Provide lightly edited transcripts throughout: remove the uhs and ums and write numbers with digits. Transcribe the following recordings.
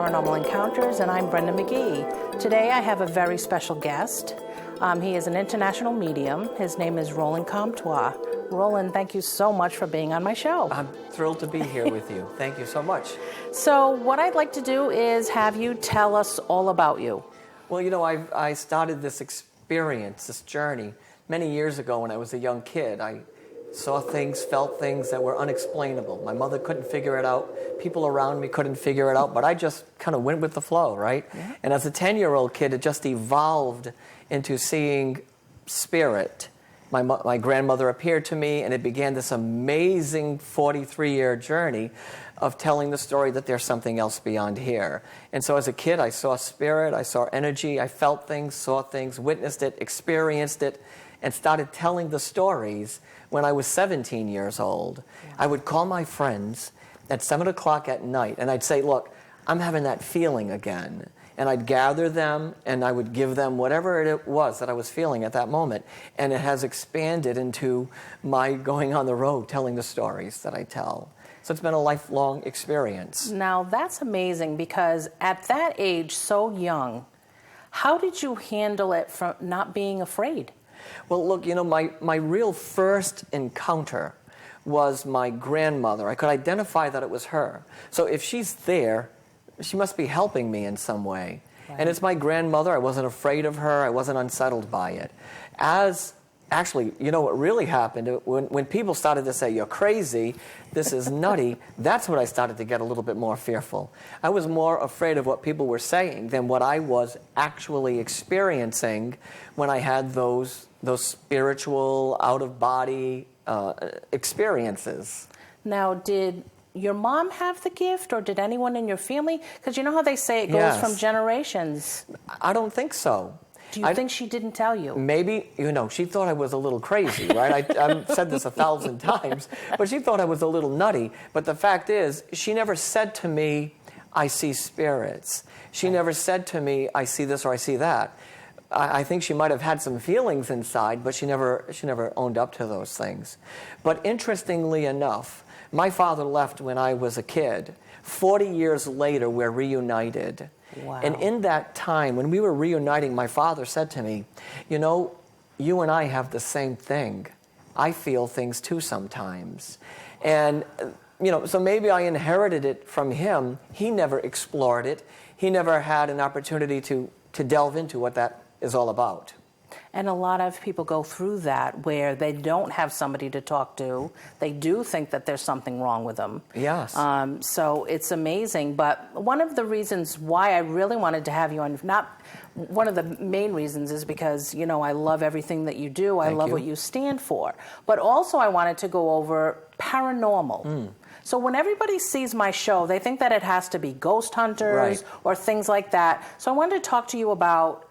Paranormal Encounters, and I'm Brenda McGee. Today I have a very special guest. He is an international medium. His name is Roland Comtois. Roland, thank you so much for being on my show. I'm thrilled to be here with you. Thank you so much. So what I'd like to do is have you tell us all about you. Well, you know, I started this experience, this journey, many years ago when I was a young kid. I saw things, felt things that were unexplainable. My mother couldn't figure it out. People around me couldn't figure it out, but I just kind of went with the flow, right? Yeah. And as a 10-year-old kid, it just evolved into seeing spirit. My grandmother appeared to me, and it began this amazing 43-year journey of telling the story that there's something else beyond here. And so as a kid, I saw spirit, I saw energy, I felt things, saw things, witnessed it, experienced it, and started telling the stories when I was 17 years old. Yeah. I would call my friends at 7 o'clock at night, and I'd say, look, I'm having that feeling again. And I'd gather them, and I would give them whatever it was that I was feeling at that moment. And it has expanded into my going on the road, telling the stories that I tell. So it's been a lifelong experience. Now, that's amazing, because at that age, so young, how did you handle it from not being afraid? Well, look, you know, my real first encounter was my grandmother. I could identify that it was her. So if she's there, she must be helping me in some way. Right. And it's my grandmother. I wasn't afraid of her. I wasn't unsettled by it. Actually, you know what really happened? When people started to say, you're crazy, this is nutty, that's when I started to get a little bit more fearful. I was more afraid of what people were saying than what I was actually experiencing when I had those spiritual, out-of-body experiences. Now, did your mom have the gift, or did anyone in your family? Because you know how they say it goes from generations. I don't think so. Do you think she didn't tell you? Maybe, you know, she thought I was a little crazy, right? I've said this 1,000 times, but she thought I was a little nutty. But the fact is, she never said to me, I see spirits. She never said to me, I see this or I see that. I think she might have had some feelings inside, but she never owned up to those things. But interestingly enough, my father left when I was a kid. 40 years later, we're reunited. Wow. And in that time, when we were reuniting, my father said to me, you know, you and I have the same thing. I feel things too sometimes. And, you know, so maybe I inherited it from him. He never explored it. He never had an opportunity to delve into what that is all about. And a lot of people go through that where they don't have somebody to talk to. They do think that there's something wrong with them. Yes. So it's amazing. But one of the reasons why I really wanted to have you on, not one of the main reasons, is because, you know, I love everything that you do. I love what you stand for. But also I wanted to go over paranormal. So when everybody sees my show, they think that it has to be ghost hunters or things like that. So I wanted to talk to you about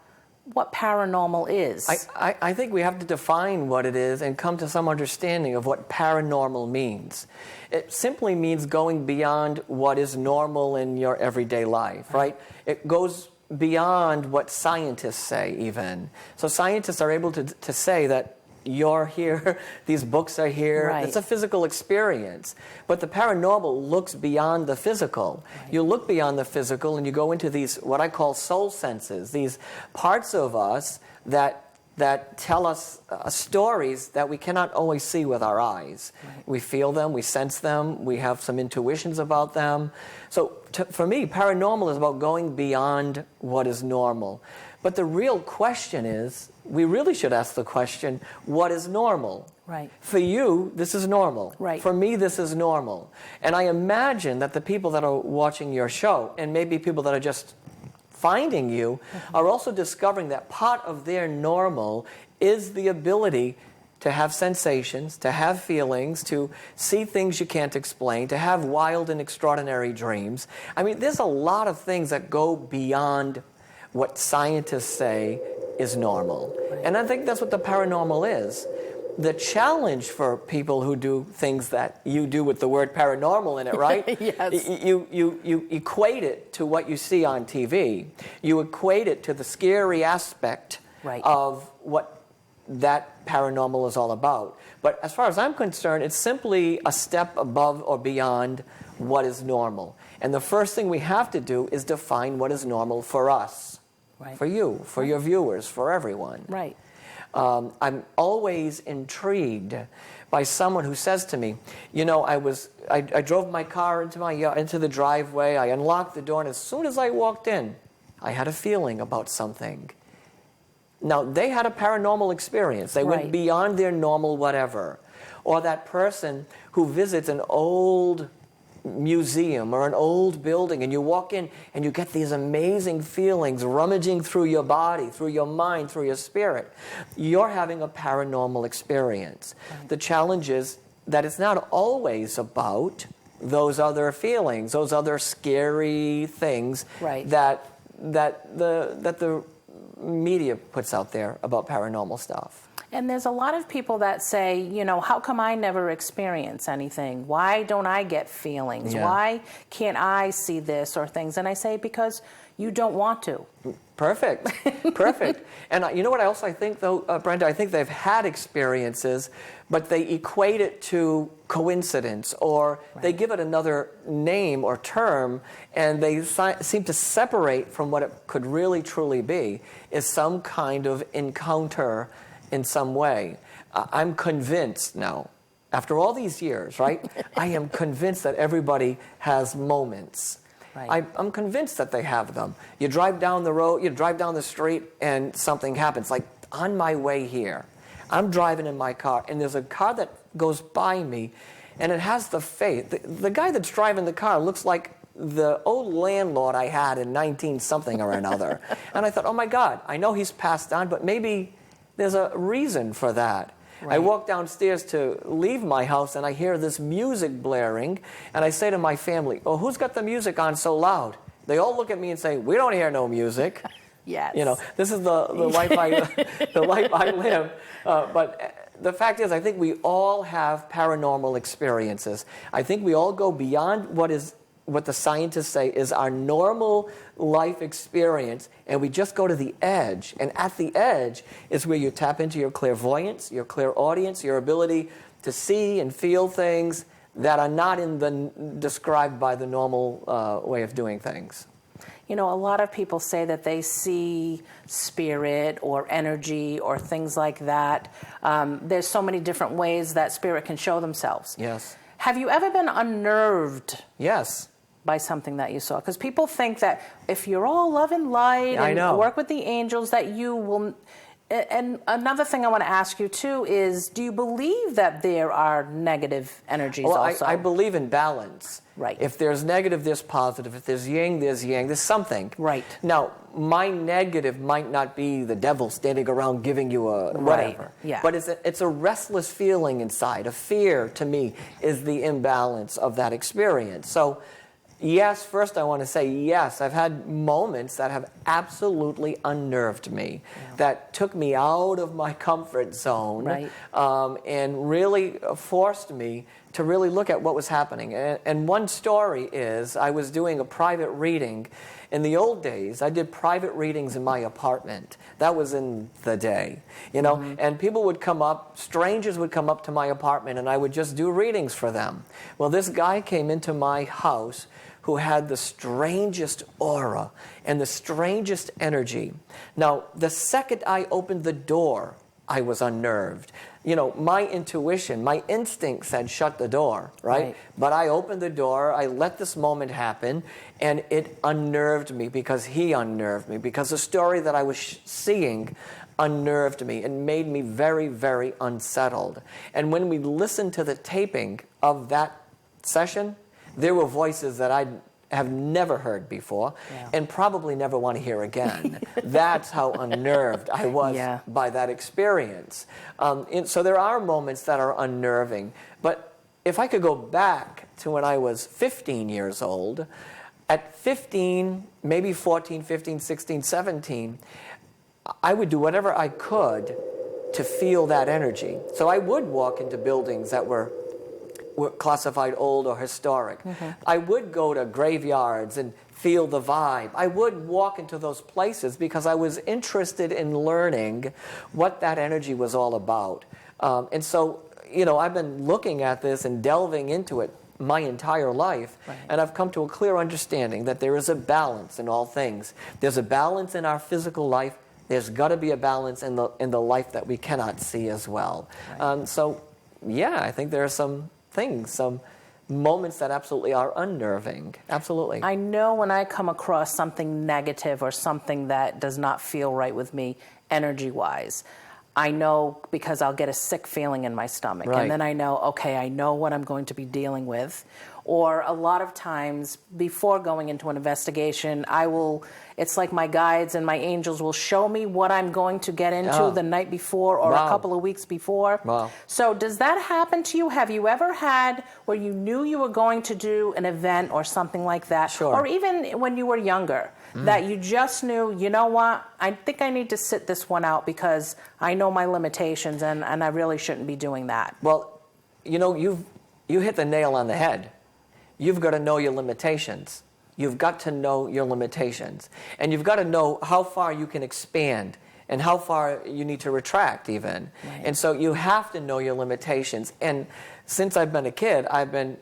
what paranormal is. I think we have to define what it is and come to some understanding of what paranormal means. It simply means going beyond what is normal in your everyday life, right? It goes beyond what scientists say even. So scientists are able to say that you're here, these books are here. Right. It's a physical experience. But the paranormal looks beyond the physical. Right. You look beyond the physical and you go into these, what I call soul senses, these parts of us that tell us stories that we cannot always see with our eyes. Right. We feel them, we sense them, we have some intuitions about them. So for me, paranormal is about going beyond what is normal. But the real question is, we really should ask the question, what is normal? Right. For you, this is normal. Right. For me, this is normal. And I imagine that the people that are watching your show, and maybe people that are just finding you, are also discovering that part of their normal is the ability to have sensations, to have feelings, to see things you can't explain, to have wild and extraordinary dreams. I mean, there's a lot of things that go beyond what scientists say is normal. Right. And I think that's what the paranormal is. The challenge for people who do things that you do with the word paranormal in it, right? Yes. You equate it to what you see on TV. You equate it to the scary aspect of what that paranormal is all about. But as far as I'm concerned, it's simply a step above or beyond what is normal. And the first thing we have to do is define what is normal for us, Right. for you, for your viewers, for everyone. Right. I'm always intrigued by someone who says to me, you know, I drove my car into the driveway, I unlocked the door, and as soon as I walked in, I had a feeling about something. Now, they had a paranormal experience. They went beyond their normal whatever. Or that person who visits an old museum or an old building, and you walk in and you get these amazing feelings rummaging through your body, through your mind, through your spirit. You're having a paranormal experience. Right. The challenge is that it's not always about those other feelings, those other scary things that the media puts out there about paranormal stuff. And there's a lot of people that say, you know, how come I never experience anything? Why don't I get feelings? Yeah. Why can't I see this or things? And I say, because you don't want to. Perfect. Perfect. And you know what else I think, though, Brenda? I think they've had experiences, but they equate it to coincidence, or they give it another name or term, and they seem to separate from what it could really truly be, is some kind of encounter in some way. I'm convinced now, after all these years, right? I am convinced that everybody has moments. Right. I'm convinced that they have them. You drive down the road, you drive down the street, and something happens. Like on my way here, I'm driving in my car, and there's a car that goes by me, and it has the face. The guy that's driving the car looks like the old landlord I had in 19-something or another. And I thought, oh my God, I know he's passed on, but maybe there's a reason for that. Right. I walk downstairs to leave my house, and I hear this music blaring, and I say to my family, oh, who's got the music on so loud? They all look at me and say, we don't hear no music. Yes. You know, this is the life the life I live. But the fact is, I think we all have paranormal experiences. I think we all go beyond what the scientists say is our normal life experience, and we just go to the edge. And at the edge is where you tap into your clairvoyance, your clairaudience, your ability to see and feel things that are not described by the normal way of doing things. You know, a lot of people say that they see spirit or energy or things like that. There's so many different ways that spirit can show themselves. Yes. Have you ever been unnerved? Yes. By something that you saw? Because people think that if you're all love and light and work with the angels, that you will... And another thing I want to ask you, too, is do you believe that there are negative energies also? I believe in balance. Right. If there's negative, there's positive. If there's yin, there's yang. There's something. Right. Now, my negative might not be the devil standing around giving you a whatever. Yeah. But it's a restless feeling inside. A fear, to me, is the imbalance of that experience. So... yes, first I want to say, yes, I've had moments that have absolutely unnerved me, that took me out of my comfort zone, and really forced me to really look at what was happening. And one story is, I was doing a private reading. In the old days, I did private readings in my apartment. That was in the day, you know, and people would come up, strangers would come up to my apartment, and I would just do readings for them. Well, this guy came into my house who had the strangest aura and the strangest energy. Now, the second I opened the door, I was unnerved. You know, my intuition, my instinct said, shut the door, right? But I opened the door, I let this moment happen, and it unnerved me because he unnerved me, because the story that I was seeing unnerved me and made me very, very unsettled. And when we listened to the taping of that session, there were voices that I have never heard before and probably never want to hear again. That's how unnerved I was by that experience. So there are moments that are unnerving. But if I could go back to when I was 15 years old, at 15, maybe 14, 15, 16, 17, I would do whatever I could to feel that energy. So I would walk into buildings that were were classified old or historic. I would go to graveyards and feel the vibe. I would walk into those places because I was interested in learning what that energy was all about. And so, I've been looking at this and delving into it my entire life, and I've come to a clear understanding that there is a balance in all things. There's a balance in our physical life. There's got to be a balance in the life that we cannot see as well. I think there are some things, some moments that absolutely are unnerving. Absolutely. I know when I come across something negative or something that does not feel right with me energy-wise, I know because I'll get a sick feeling in my stomach. Right. And then I know, okay, I know what I'm going to be dealing with. Or a lot of times before going into an investigation, it's like my guides and my angels will show me what I'm going to get into the night before or a couple of weeks before. Wow. So does that happen to you? Have you ever had where you knew you were going to do an event or something like that? Sure. Or even when you were younger, that you just knew, you know what, I think I need to sit this one out because I know my limitations and I really shouldn't be doing that. Well, you hit the nail on the head. You've got to know your limitations. You've got to know your limitations. And you've got to know how far you can expand and how far you need to retract even. Right. And so you have to know your limitations. And since I've been a kid, I've been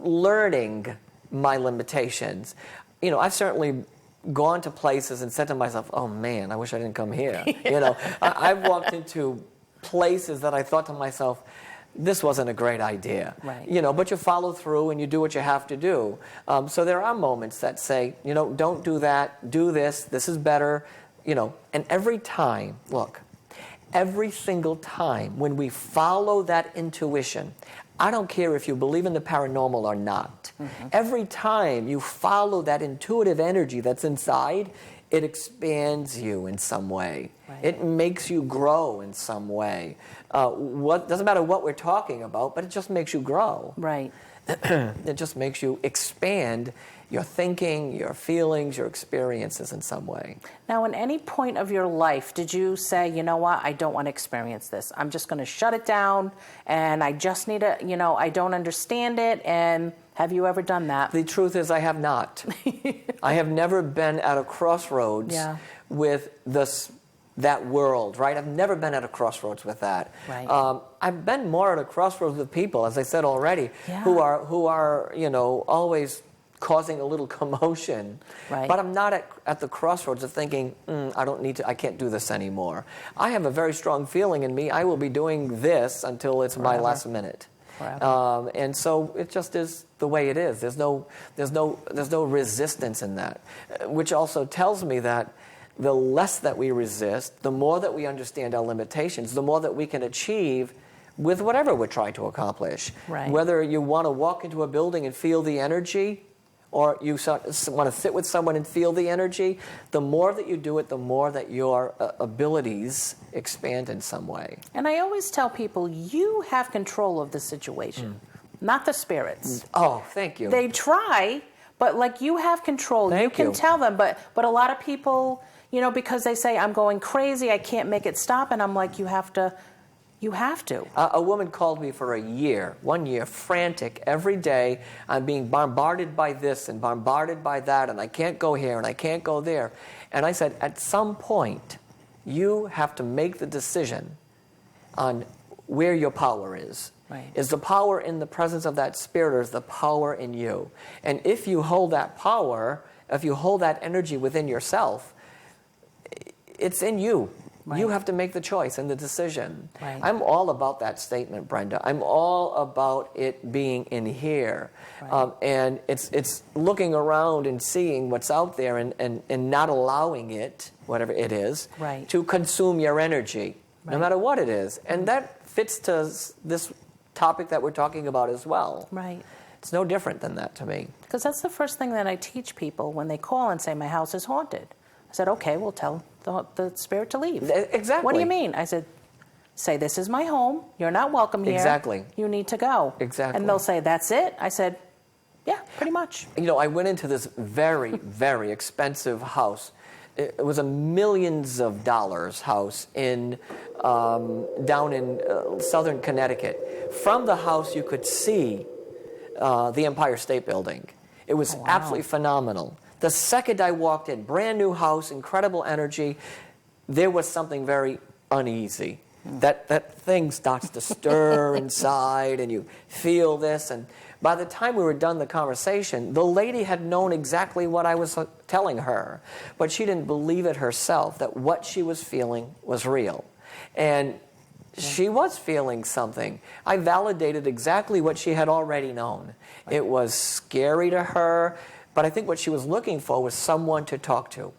learning my limitations. I've certainly gone to places and said to myself, oh man, I wish I didn't come here. I've walked into places that I thought to myself, this wasn't a great idea. Right. But you follow through and you do what you have to do. So there are moments that say, don't do that, do this is better, and every time, every single time when we follow that intuition, I don't care if you believe in the paranormal or not. Every time you follow that intuitive energy that's inside, it expands you in some way. Right. It makes you grow in some way. Doesn't matter what we're talking about, but it just makes you grow. Right. It just makes you expand your thinking, your feelings, your experiences in some way. Now, in any point of your life, did you say, you know what, I don't want to experience this. I'm just going to shut it down, and I just need to, I don't understand it, and have you ever done that? The truth is I have not. I have never been at a crossroads with that world, right? I've never been at a crossroads with that. Right. I've been more at a crossroads with people, as I said already, who are always causing a little commotion. Right. But I'm not at the crossroads of thinking, I can't do this anymore. I have a very strong feeling in me, I will be doing this until it's my last minute. And so it just is the way it is. There's no resistance in that, which also tells me that the less that we resist, the more that we understand our limitations, the more that we can achieve with whatever we're trying to accomplish. Right. Whether you want to walk into a building and feel the energy, or you want to sit with someone and feel the energy, the more that you do it, the more that your abilities expand in some way. And I always tell people, you have control of the situation, not the spirits. Oh, thank you. They try, but you have control. You can tell them, but a lot of people, because they say, I'm going crazy, I can't make it stop, and I'm like, you have to. A woman called me for 1 year, frantic every day. I'm being bombarded by this and bombarded by that, and I can't go here and I can't go there. And I said, at some point, you have to make the decision on where your power is. Right. Is the power in the presence of that spirit, or is the power in you? And if you hold that power, if you hold that energy within yourself, it's in you. Right. You have to make the choice and the decision. Right. I'm all about that statement, Brenda. I'm all about it being in here. Right. And it's looking around and seeing what's out there and not allowing it, whatever it is, right. to consume your energy, no matter what it is. And that fits to this topic that we're talking about as well. Right. It's no different than that to me. Because that's the first thing that I teach people when they call and say, my house is haunted. I said, okay, we'll tell the spirit to leave. Exactly. What do you mean? I said, say, this is my home. You're not welcome here. Exactly. You need to go. Exactly. And they'll say, that's it? I said, yeah, pretty much. I went into this very, very expensive house it was a millions of dollars house in down in southern Connecticut. From the house, you could see the Empire State Building. It was absolutely phenomenal. The second I walked in, brand new house, incredible energy, there was something very uneasy. That thing starts to stir inside, and you feel this. And by the time we were done the conversation, the lady had known exactly what I was telling her, but she didn't believe it herself, that what she was feeling was real. And she was feeling something. I validated exactly what she had already known. It was scary to her, but I think what she was looking for was someone to talk to.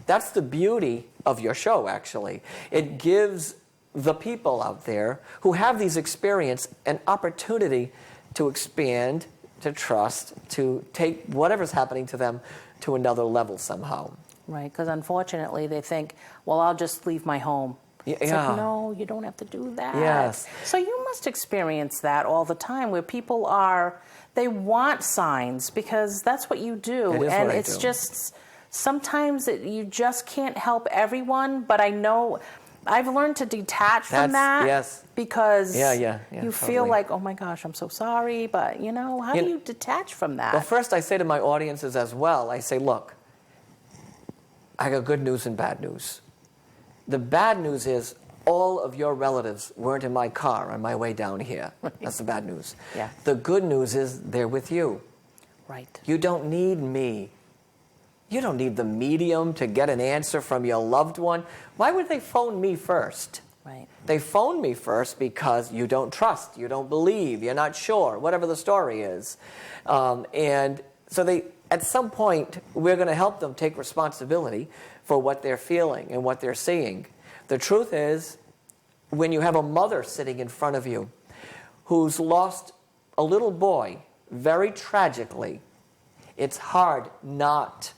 That's the beauty of your show, actually. It gives the people out there who have these experiences an opportunity to expand, to trust, to take whatever's happening to them to another level somehow. Right, because unfortunately they think, well, I'll just leave my home. It's like, no, you don't have to do that. Yes. So you must experience that all the time, where people they want signs because that's what you do. It is and what I it's do. just, sometimes you just can't help everyone, but I know I've learned to detach from that. Yes. Because you feel like, oh my gosh, I'm so sorry, but how do you detach from that? Well, first I say to my audiences as well, I say, look, I got good news and bad news. The bad news is all of your relatives weren't in my car on my way down here. That's the bad news. Yeah. The good news is they're with you. Right. You don't need me. You don't need the medium to get an answer from your loved one. Why would they phone me first? Right. They phone me first because you don't trust, you don't believe, you're not sure, whatever the story is. And so at some point, we're going to help them take responsibility for what they're feeling and what they're seeing. The truth is, when you have a mother sitting in front of you who's lost a little boy very tragically, it's hard not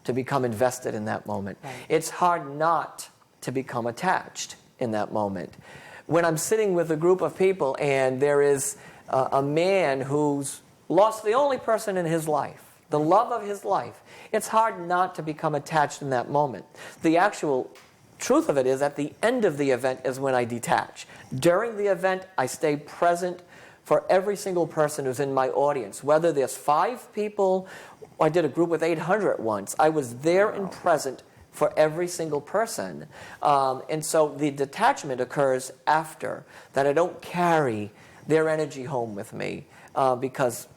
to become invested in that moment. Right. It's hard not to become attached in that moment. When I'm sitting with a group of people and there is a man who's lost the only person in his life, the love of his life, it's hard not to become attached in that moment. The actual truth of it is, at the end of the event is when I detach. During the event, I stay present for every single person who's in my audience. Whether there's 5 people, I did a group with 800 once. I was there and present for every single person. And so the detachment occurs after, that I don't carry their energy home with me, because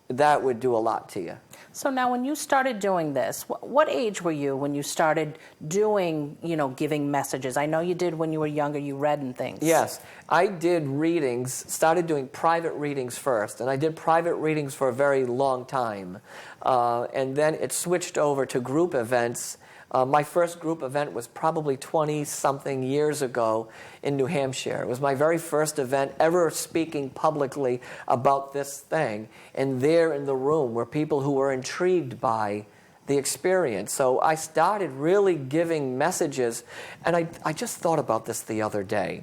that would do a lot to you. So now when you started doing this, what age were you when you started doing, giving messages? I know you did when you were younger, you read and things. Yes, I did readings, started doing private readings first, and I did private readings for a very long time. And then it switched over to group events. My first group event was probably 20-something years ago in New Hampshire. It was my very first event ever speaking publicly about this thing. And there in the room were people who were intrigued by the experience. So I started really giving messages, and I just thought about this the other day.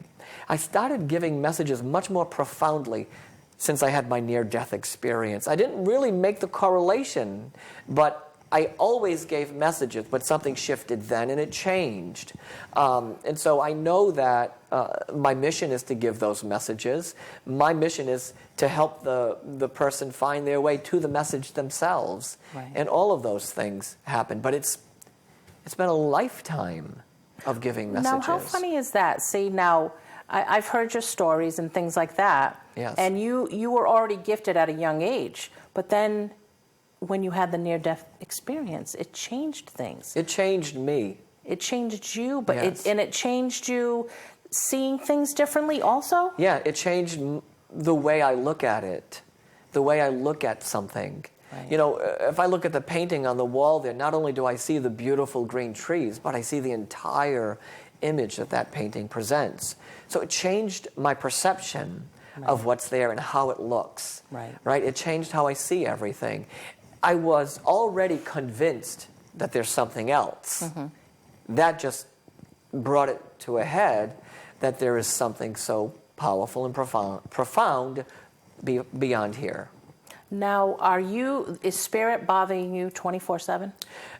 I started giving messages much more profoundly since I had my near-death experience. I didn't really make the correlation, but I always gave messages, but something shifted then, and it changed. And so I know that my mission is to give those messages. My mission is to help the person find their way to the message themselves. Right. And all of those things happen. But it's been a lifetime of giving messages. Now, how funny is that? See, now, I've heard your stories and things like that. Yes. And you were already gifted at a young age. But then when you had the near-death experience, it changed things. It changed me. It changed you, but Yes. it changed you seeing things differently also? Yeah, it changed the way I look at it, the way I look at something. Right. If I look at the painting on the wall there, not only do I see the beautiful green trees, but I see the entire image that painting presents. So it changed my perception of what's there and how it looks. Right. It changed how I see everything. I was already convinced that there's something else. Mm-hmm. That just brought it to a head that there is something so powerful and profound beyond here. Now, is spirit bothering you 24/7?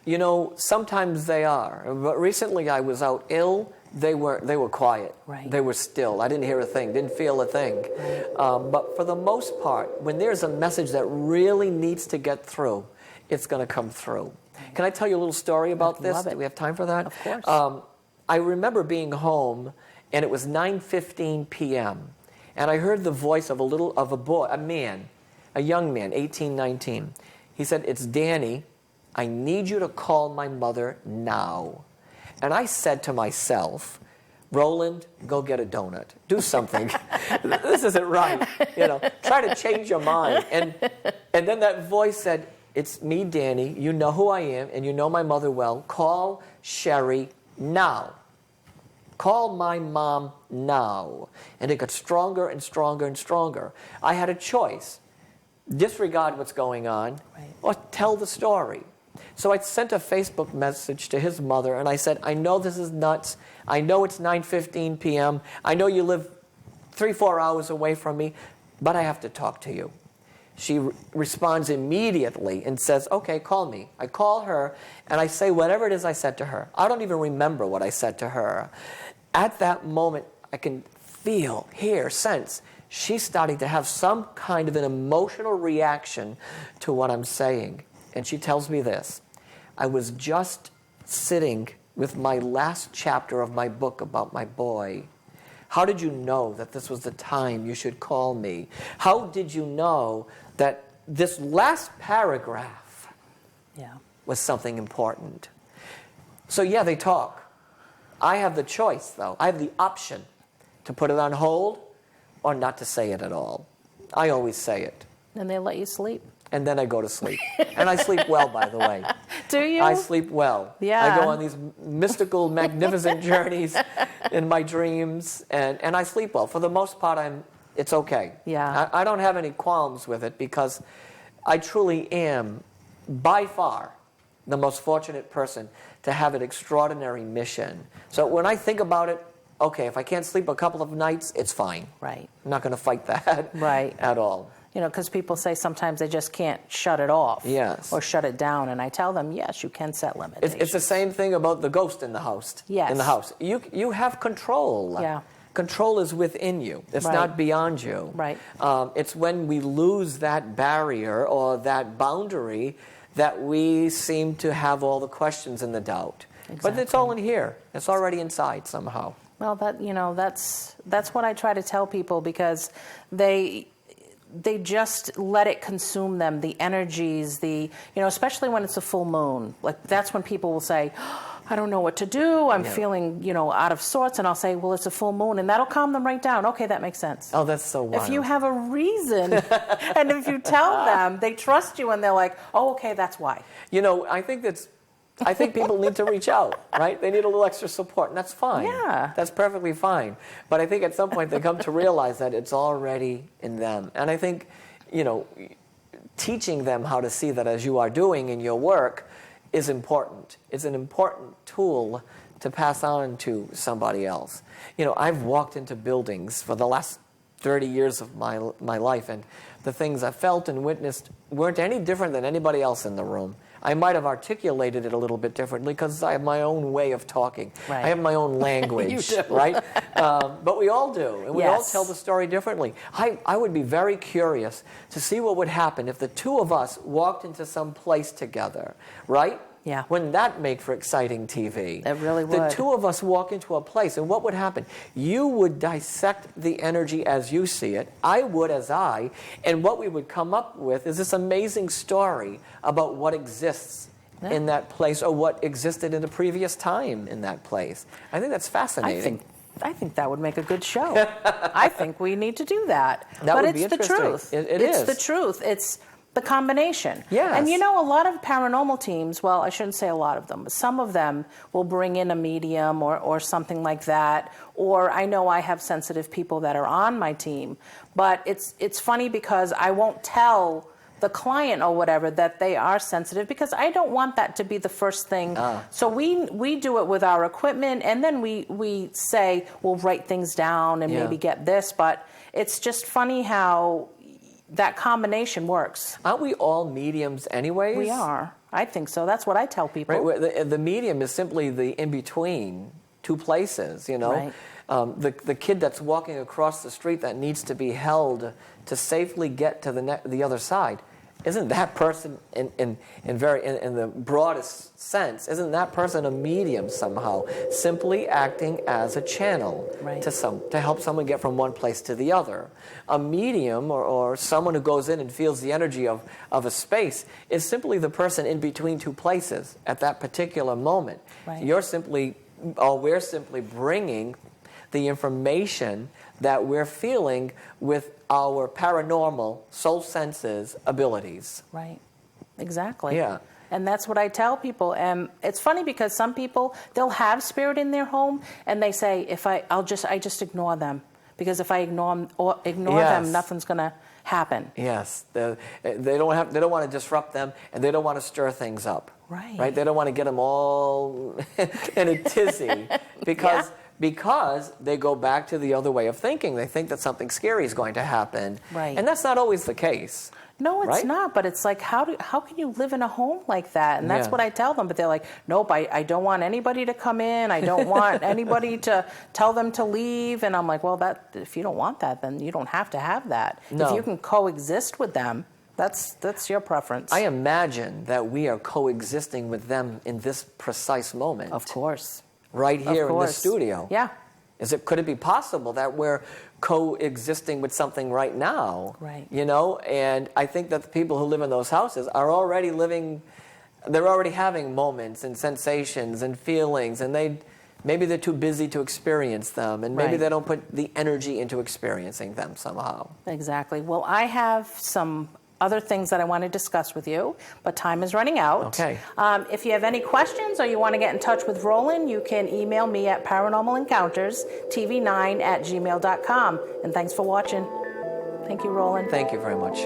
You know, sometimes they are. But recently I was out ill. They were quiet. Right. They were still. I didn't hear a thing, didn't feel a thing. Right. But for the most part, when there's a message that really needs to get through, it's going to come through. Can I tell you a little story about this? Love it. Do we have time for that? Of course. I remember being home, and it was 9:15 p.m., and I heard the voice of a young man, 18, 19. He said, "It's Danny. I need you to call my mother now." And I said to myself, "Roland, go get a donut. Do something. This isn't right. Try to change your mind." And then that voice said, "It's me, Danny. You know who I am, and you know my mother well. Call Sherry now. Call my mom now." And it got stronger and stronger and stronger. I had a choice. Disregard what's going on, right, or tell the story. So I sent a Facebook message to his mother, and I said, "I know this is nuts. I know it's 9:15 p.m. I know you live 3-4 hours away from me, but I have to talk to you." She responds immediately and says, "Okay, call me." I call her, and I say whatever it is I said to her. I don't even remember what I said to her. At that moment, I can feel, hear, sense she's starting to have some kind of an emotional reaction to what I'm saying. And she tells me this: "I was just sitting with my last chapter of my book about my boy. How did you know that this was the time you should call me? How did you know that this last paragraph was something important?" So yeah, they talk. I have the choice, though. I have the option to put it on hold or not to say it at all. I always say it. And they let you sleep. And then I go to sleep. And I sleep well, by the way. Do you? I sleep well. Yeah. I go on these mystical, magnificent journeys in my dreams, and I sleep well. For the most part, it's okay. Yeah. I don't have any qualms with it because I truly am, by far, the most fortunate person to have an extraordinary mission. So when I think about it, okay, if I can't sleep a couple of nights, it's fine. Right. I'm not going to fight that right. at all. Because people say sometimes they just can't shut it off. Yes. Or shut it down. And I tell them, yes, you can set limitations. It's the same thing about the ghost in the house. Yes. In the house. You have control. Yeah. Control is within you. It's right. not beyond you. Right. It's when we lose that barrier or that boundary that we seem to have all the questions and the doubt. Exactly. But it's all in here. It's already inside somehow. Well, that's what I try to tell people, because they just let it consume them, the energies, especially when it's a full moon. Like, that's when people will say, "I don't know what to do. I'm feeling, out of sorts." And I'll say, "Well, it's a full moon," and that'll calm them right down. Okay, that makes sense. Oh, that's so wild. If you have a reason, and if you tell them, they trust you, and they're like, "Oh, okay, that's why." I think people need to reach out, right? They need a little extra support, and that's fine. Yeah. That's perfectly fine. But I think at some point they come to realize that it's already in them. And I think, teaching them how to see that, as you are doing in your work, is important. It's an important tool to pass on to somebody else. I've walked into buildings for the last 30 years of my life, and the things I felt and witnessed weren't any different than anybody else in the room. I might have articulated it a little bit differently because I have my own way of talking. Right. I have my own language, You do. right? But we all do, and we all Yes. tell the story differently. I would be very curious to see what would happen if the two of us walked into some place together, right? Yeah. Wouldn't that make for exciting TV? It really The would. two of us walk into a place, and what would happen? You would dissect the energy as you see it. I would as I. And what we would come up with is this amazing story about what exists in that place, or what existed in the previous time in that place. I think that's fascinating. I think that would make a good show. I think we need to do that. That but would be it's the interesting. truth. It's the truth. It's the combination. Yes. And a lot of paranormal teams, well, I shouldn't say a lot of them, but some of them will bring in a medium or something like that. Or I know I have sensitive people that are on my team. But it's funny because I won't tell the client or whatever that they are sensitive, because I don't want that to be the first thing. So we do it with our equipment, and then we say we'll write things down and maybe get this. But it's just funny how that combination works. Aren't we all mediums anyways? We are. I think so. That's what I tell people. Right. The medium is simply the in-between two places, you know. Right. The kid that's walking across the street that needs to be held to safely get to the other side, isn't that person, in the broadest sense, isn't that person a medium somehow, simply acting as a channel right. to help someone get from one place to the other? A medium or someone who goes in and feels the energy of a space is simply the person in between two places at that particular moment. Right. We're simply bringing the information that we're feeling with our paranormal soul senses abilities. Right. Exactly. Yeah. And that's what I tell people. And it's funny because some people, they'll have spirit in their home and they say, I just ignore them. Because if I ignore them, nothing's going to happen. Yes. They don't want to disrupt them, and they don't want to stir things up. Right. Right? They don't want to get them all in a tizzy because they go back to the other way of thinking. They think that something scary is going to happen. Right. And that's not always the case. No, it's right? not. But it's like, how can you live in a home like that? And that's Yeah. what I tell them. But they're like, nope, I don't want anybody to come in. I don't want anybody to tell them to leave. And I'm like, well, if you don't want that, then you don't have to have that. No. If you can coexist with them, that's your preference. I imagine that we are coexisting with them in this precise moment. Of course. Right here Of in the course. studio. Yeah. Could it be possible that we're coexisting with something right now? Right. You know, and I think that the people who live in those houses are already they're already having moments and sensations and feelings, and maybe they're too busy to experience them, and maybe Right. they don't put the energy into experiencing them somehow. Exactly. Well, I have some other things that I want to discuss with you, but time is running out. Okay. If you have any questions or you want to get in touch with Roland, you can email me at paranormalencounterstv9@gmail.com. And thanks for watching. Thank you, Roland. Thank you very much.